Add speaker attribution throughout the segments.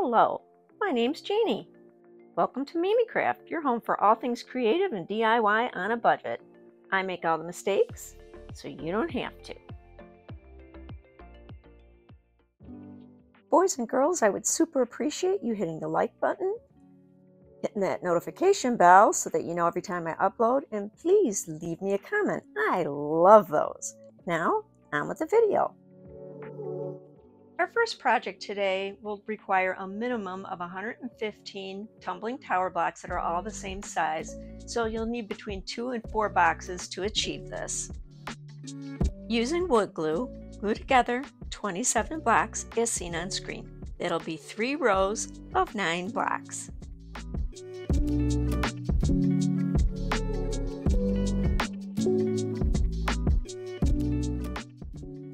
Speaker 1: Hello, my name's Janie. Welcome to Mimicraft, your home for all things creative and DIY on a budget. I make all the mistakes, so you don't have to. Boys and girls, I would super appreciate you hitting the like button, hitting that notification bell so that you know every time I upload, and please leave me a comment. I love those. Now, on with the video. Our first project today will require a minimum of 115 tumbling tower blocks that are all the same size, so you'll need between 2 and 4 boxes to achieve this. Using wood glue, glue together 27 blocks as seen on screen. It'll be 3 rows of 9 blocks.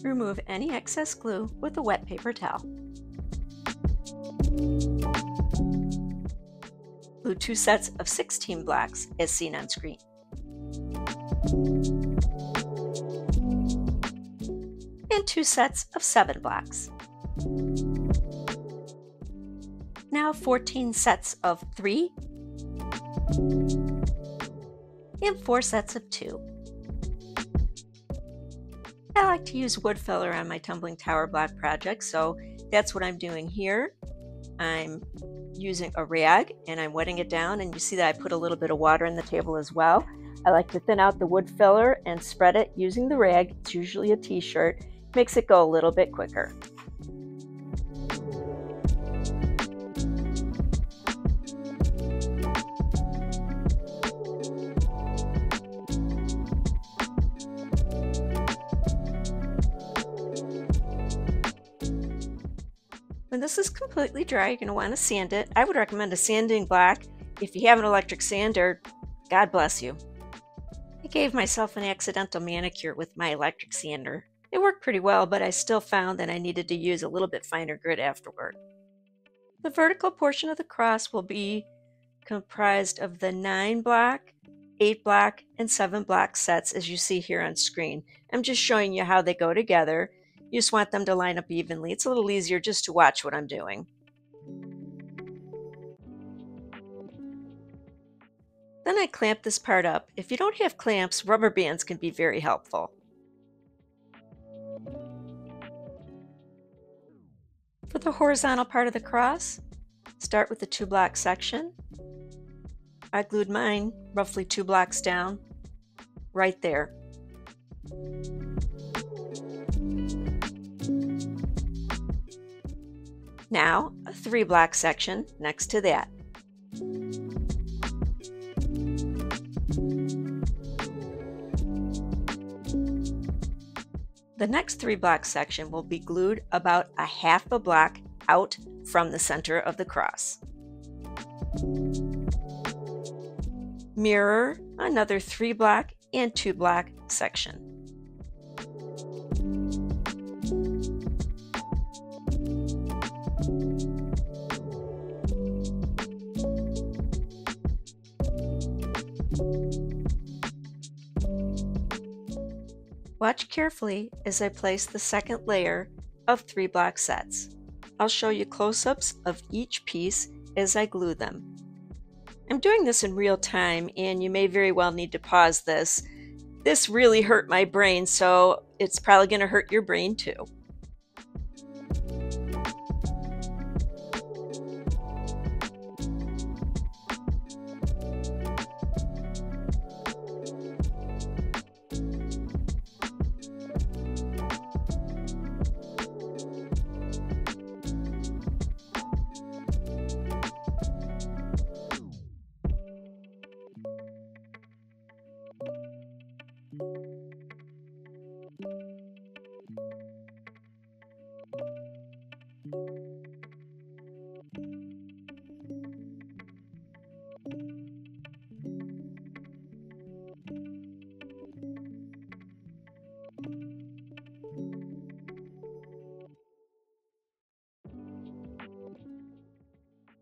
Speaker 1: Remove any excess glue with a wet paper towel. Glue 2 sets of 16 blocks as seen on screen. And 2 sets of 7 blocks. Now 14 sets of 3 and 4 sets of 2. I like to use wood filler on my tumbling tower block project, so that's what I'm doing here. I'm using a rag and I'm wetting it down, and you see that I put a little bit of water in the table as well. I like to thin out the wood filler and spread it using the rag. It's usually a t-shirt. Makes it go a little bit quicker. When this is completely dry, you're going to want to sand it. I would recommend a sanding block. If you have an electric sander, God bless you. I gave myself an accidental manicure with my electric sander. It worked pretty well, but I still found that I needed to use a little bit finer grit afterward. The vertical portion of the cross will be comprised of the 9 block, 8 block, and 7 block sets as you see here on screen. I'm just showing you how they go together. You just want them to line up evenly. It's a little easier just to watch what I'm doing. Then I clamp this part up. If you don't have clamps, rubber bands can be very helpful. For the horizontal part of the cross, start with the 2 block section. I glued mine roughly 2 blocks down, right there. Now, a 3 block section next to that. The next 3 block section will be glued about a half a block out from the center of the cross. Mirror another 3 block and 2 block section. Watch carefully as I place the second layer of 3 block sets. I'll show you close-ups of each piece as I glue them. I'm doing this in real time, and you may very well need to pause this. This really hurt my brain, so it's probably going to hurt your brain too.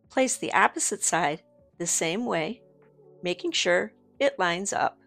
Speaker 1: Place the opposite side the same way, making sure it lines up.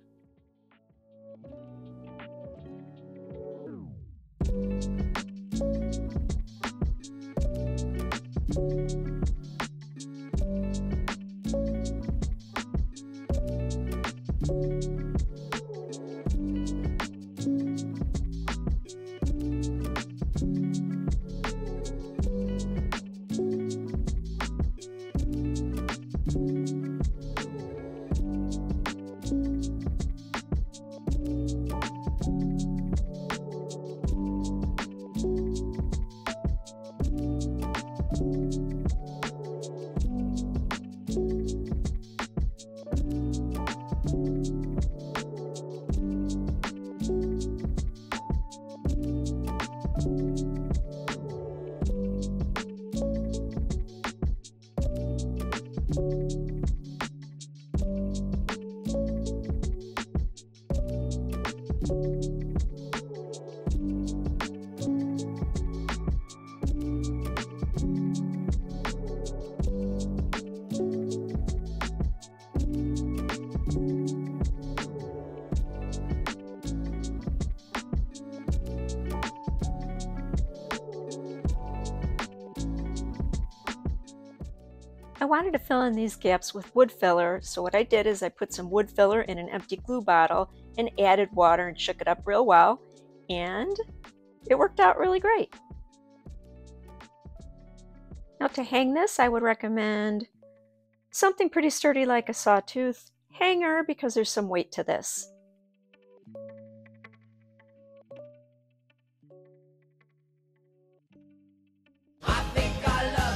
Speaker 1: I wanted to fill in these gaps with wood filler, so what I did is I put some wood filler in an empty glue bottle and added water and shook it up real well, and it worked out really great. Now to hang this, I would recommend something pretty sturdy like a sawtooth hanger because there's some weight to this.
Speaker 2: I think I love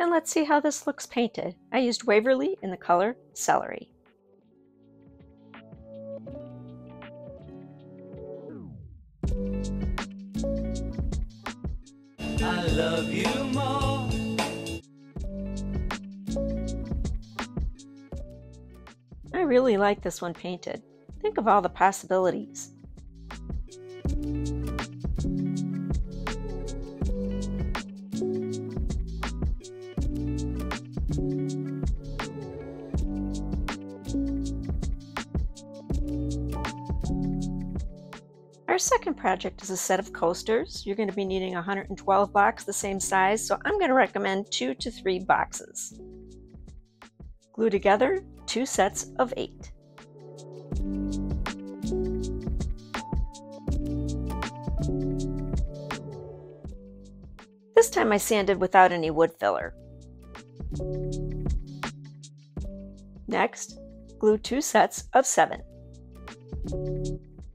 Speaker 1: And let's see how this looks painted. I used Waverly in the color Celery.
Speaker 2: I love you more.
Speaker 1: I really like this one painted. Think of all the possibilities. Our second project is a set of coasters. You're going to be needing 112 blocks the same size, so I'm going to recommend 2 to 3 boxes. Glue together 2 sets of 8. This time I sanded without any wood filler. Next, glue 2 sets of 7.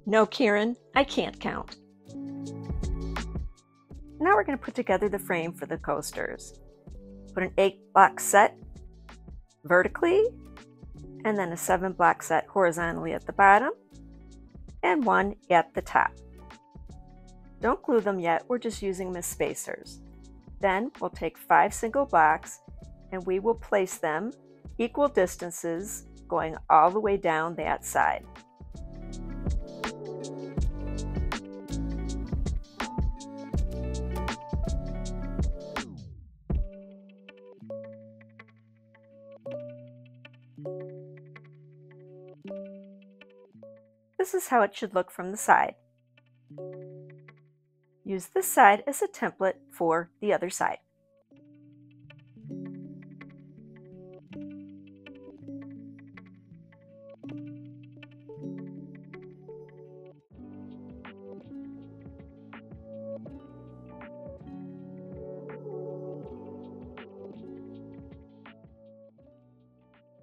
Speaker 1: No, Kieran, I can't count. Now we're going to put together the frame for the coasters. Put an 8-block set vertically, and then a 7-block set horizontally at the bottom, and 1 at the top. Don't glue them yet, we're just using them as spacers. Then we'll take 5 single blocks and we will place them equal distances going all the way down that side. This is how it should look from the side. Use this side as a template for the other side.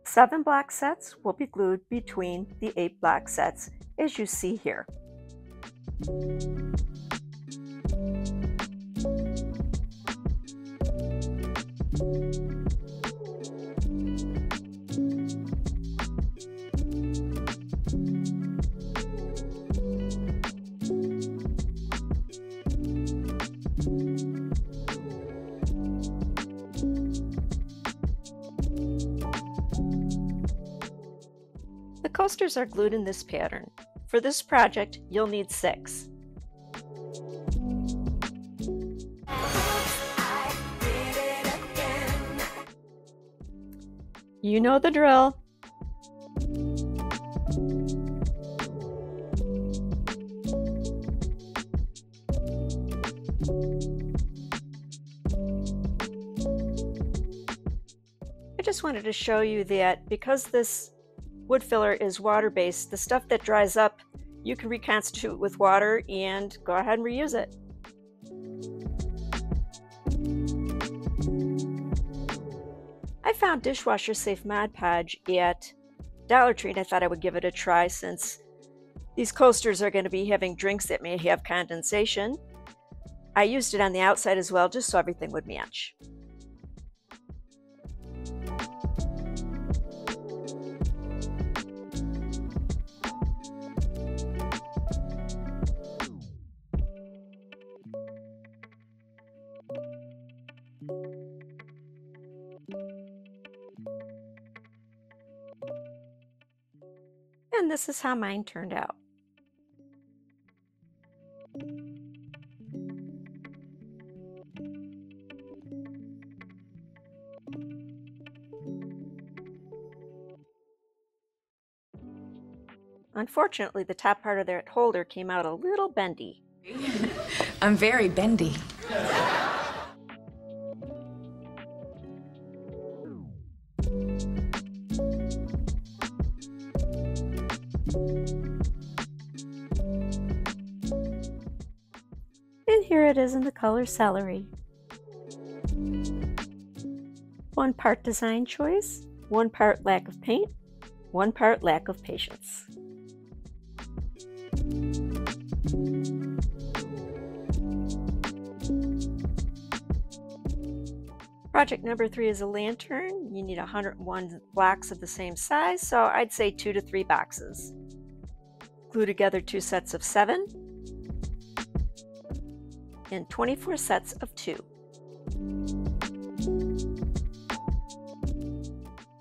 Speaker 1: Seven block sets will be glued between the 8-block sets, as you see here. The coasters are glued in this pattern. For this project, you'll need 6. You know the drill. I just wanted to show you that because this wood filler is water-based, the stuff that dries up, you can reconstitute with water and go ahead and reuse it. I found dishwasher safe Mod Podge at Dollar Tree and I thought I would give it a try since these coasters are going to be having drinks that may have condensation. I used it on the outside as well just so everything would match. And this is how mine turned out. Unfortunately, the top part of that holder came out a little bendy.
Speaker 3: I'm very bendy.
Speaker 1: And here it is in the color celery. 1 part design choice, 1 part lack of paint, 1 part lack of patience. Project number 3 is a lantern. You need 101 blocks of the same size, so I'd say 2 to 3 boxes. Glue together 2 sets of 7 and 24 sets of 2.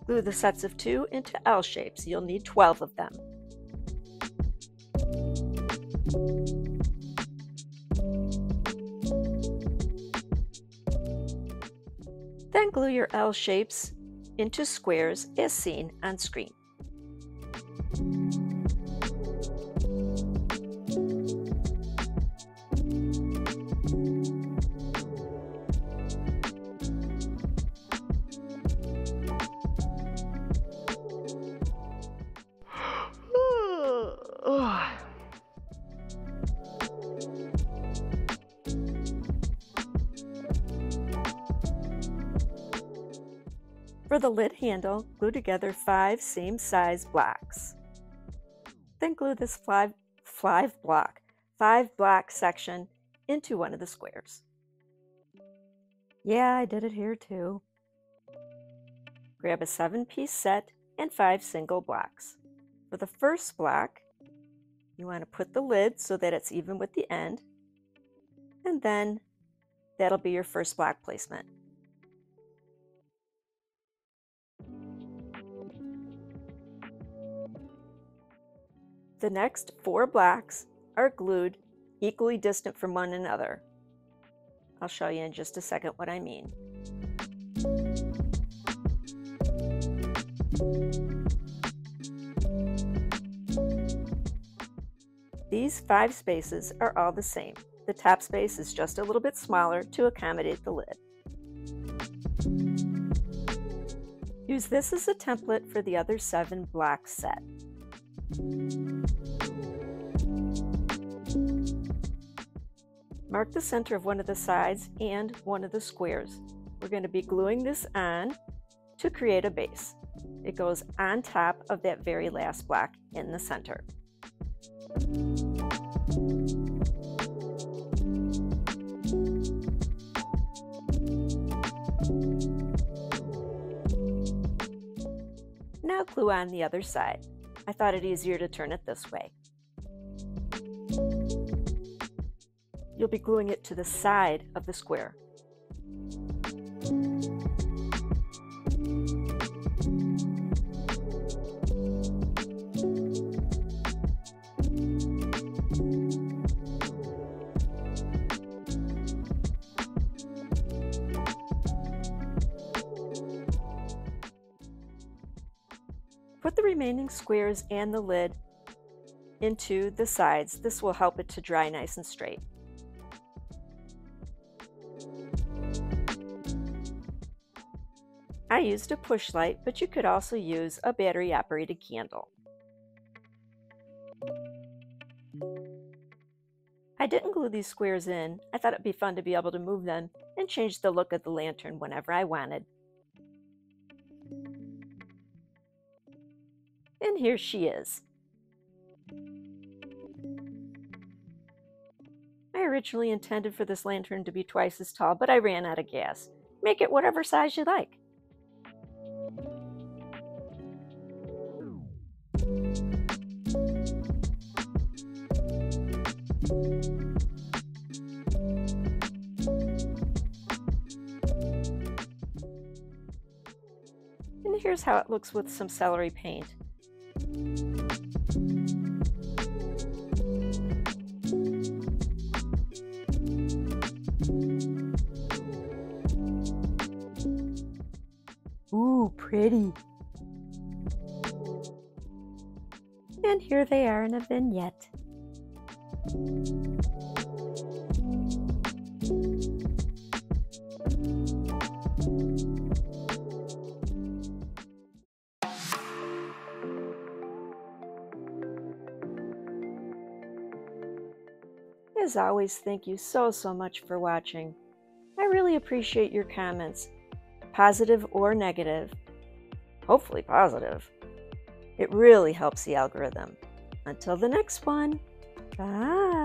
Speaker 1: Glue the sets of 2 into L shapes. You'll need 12 of them. Then glue your L shapes into squares as seen on screen. For the lid handle, glue together 5 same size blocks. Then glue this 5 block section into one of the squares. Yeah, I did it here too. Grab a 7-piece set and 5 single blocks. For the first block, you want to put the lid so that it's even with the end, and then that'll be your first block placement. The next 4 blocks are glued equally distant from one another. I'll show you in just a second what I mean. These 5 spaces are all the same. The top space is just a little bit smaller to accommodate the lid. Use this as a template for the other 7 block set. Mark the center of one of the sides and one of the squares. We're going to be gluing this on to create a base. It goes on top of that very last block in the center. Now glue on the other side. I thought it easier to turn it this way. You'll be gluing it to the side of the square. Put the remaining squares and the lid into the sides. This will help it to dry nice and straight. I used a push light, but you could also use a battery-operated candle. I didn't glue these squares in. I thought it'd be fun to be able to move them and change the look of the lantern whenever I wanted. And here she is. I originally intended for this lantern to be twice as tall, but I ran out of gas. Make it whatever size you like. And here's how it looks with some celery paint. Ooh, pretty. And here they are in a vignette. As always, thank you so much for watching. I really appreciate your comments, positive or negative. Hopefully positive. It really helps the algorithm. Until the next one, bye!